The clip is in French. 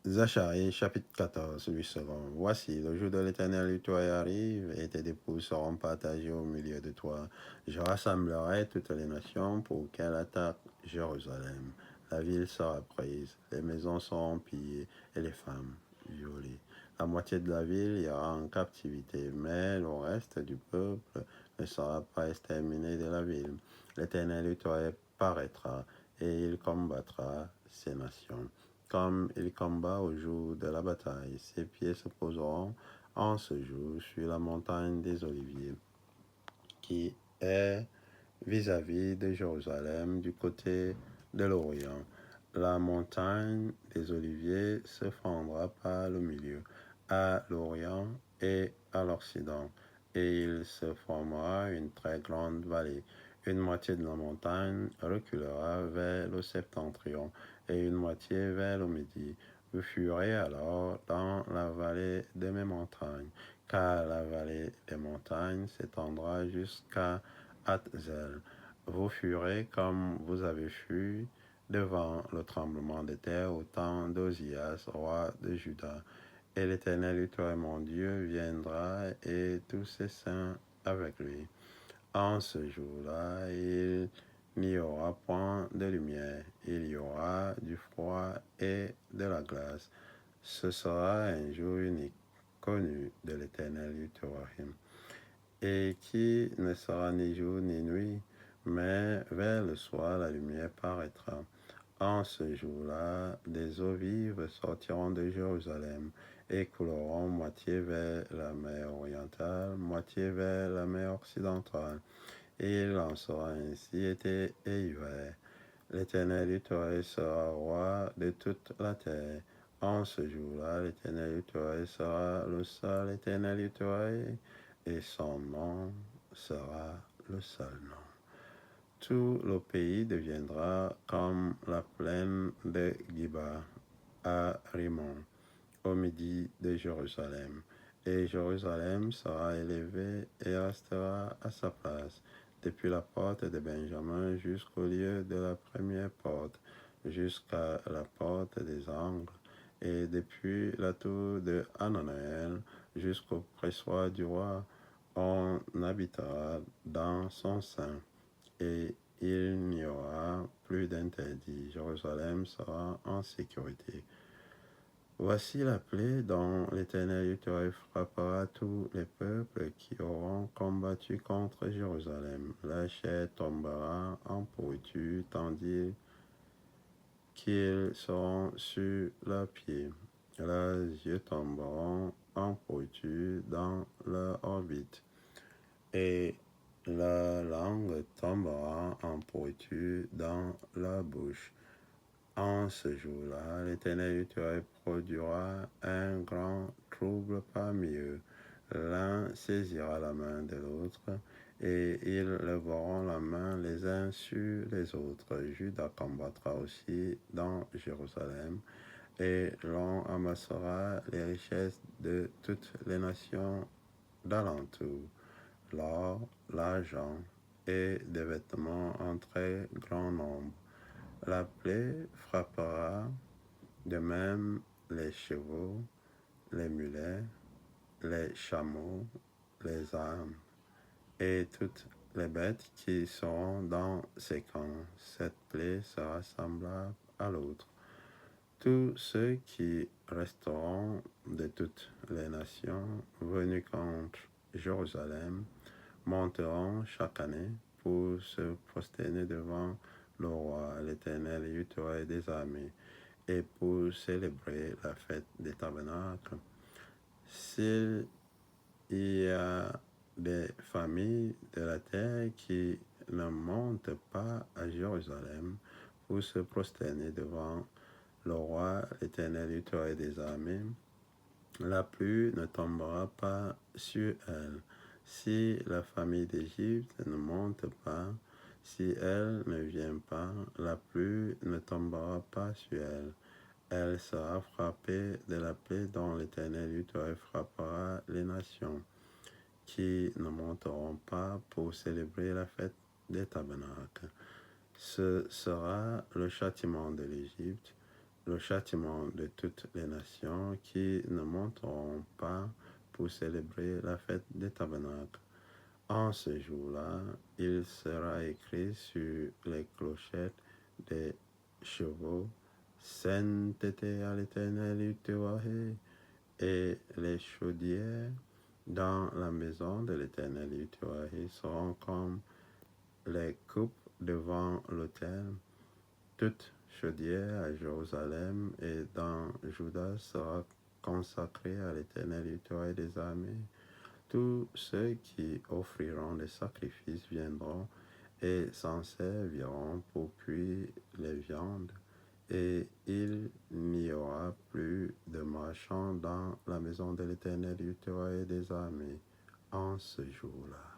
Zacharie, chapitre 14, 8 secondes. Voici, le jour de l'Éternel du toi arrive, et tes dépôts seront partagés au milieu de toi. Je rassemblerai toutes les nations pour qu'elles attaquent Jérusalem. La ville sera prise, les maisons seront pillées, et les femmes violées. La moitié de la ville ira en captivité, mais le reste du peuple ne sera pas exterminé de la ville. L'Éternel du toi paraîtra, et il combattra ces nations. Comme il combat au jour de la bataille, ses pieds se poseront en ce jour sur la montagne des Oliviers, qui est vis-à-vis de Jérusalem du côté de l'Orient. La montagne des Oliviers se fendra par le milieu, à l'Orient et à l'Occident, et il se formera une très grande vallée. Une moitié de la montagne reculera vers le septentrion et une moitié vers le midi. Vous fuirez alors dans la vallée de mes montagnes, car la vallée des montagnes s'étendra jusqu'à Atzel. Vous fuirez comme vous avez fui devant le tremblement de terre au temps d'Ozias, roi de Juda. Et l'Éternel, toi mon Dieu, viendra et tous ses saints avec lui. En ce jour-là, il n'y aura point de lumière, il y aura du froid et de la glace. Ce sera un jour unique, connu de l'Éternel Utorahim, et qui ne sera ni jour ni nuit, mais vers le soir la lumière paraîtra. En ce jour-là, des eaux vives sortiront de Jérusalem et couleront moitié vers la mer orientale, moitié vers la mer occidentale. Et il en sera ainsi été et hiver. L'Éternel Utoé sera roi de toute la terre. En ce jour-là, l'Éternel Utoé sera le seul Éternel Utoé, et son nom sera le seul nom. Tout le pays deviendra comme la plaine de Giba à Rimon, au midi de Jérusalem. Et Jérusalem sera élevée et restera à sa place, depuis la porte de Benjamin jusqu'au lieu de la première porte, jusqu'à la porte des angles, et depuis la tour de Hananel jusqu'au pressoir du roi. On habitera dans son sein, et il n'y aura plus d'interdit. Jérusalem sera en sécurité. Voici la plaie dont l'Éternel frappera tous les peuples qui auront combattu contre Jérusalem. La chair tombera en pourriture, tandis qu'ils seront sur leurs pieds. Leurs yeux tomberont en pourriture dans leur orbite, et la langue tombera en pourriture dans leur bouche. En ce jour-là, l'Éternel produira un grand trouble parmi eux. L'un saisira la main de l'autre, et ils lèveront la main les uns sur les autres. Juda combattra aussi dans Jérusalem, et l'on amassera les richesses de toutes les nations d'alentour, l'or, l'argent et des vêtements en très grand nombre. La plaie frappera de même les chevaux, les mulets, les chameaux, les ânes et toutes les bêtes qui seront dans ces camps. Cette plaie sera semblable à l'autre. Tous ceux qui resteront de toutes les nations venues contre Jérusalem monteront chaque année pour se prosterner devant le roi, l'Éternel et des armées, et pour célébrer la fête des tabernacles. S'il y a des familles de la terre qui ne montent pas à Jérusalem pour se prosterner devant le roi, l'Éternel et des armées, la pluie ne tombera pas sur elle. Si la famille d'Égypte ne monte pas, si elle ne vient pas, la pluie ne tombera pas sur elle. Elle sera frappée de la plaie dont l'Éternel frappera les nations, qui ne monteront pas pour célébrer la fête des tabernacles. Ce sera le châtiment de l'Égypte, le châtiment de toutes les nations qui ne monteront pas pour célébrer la fête des tabernacles. En ce jour-là, il sera écrit sur les clochettes des chevaux, Sainteté à l'Éternel Yahweh, et les chaudières dans la maison de l'Éternel Yahweh seront comme les coupes devant l'autel. Toute chaudière à Jérusalem et dans Juda sera consacrée à l'Éternel Yahweh des armées. Tous ceux qui offriront des sacrifices viendront et s'en serviront pour cuire les viandes, et il n'y aura plus de marchands dans la maison de l'Éternel Yahweh des armées en ce jour-là.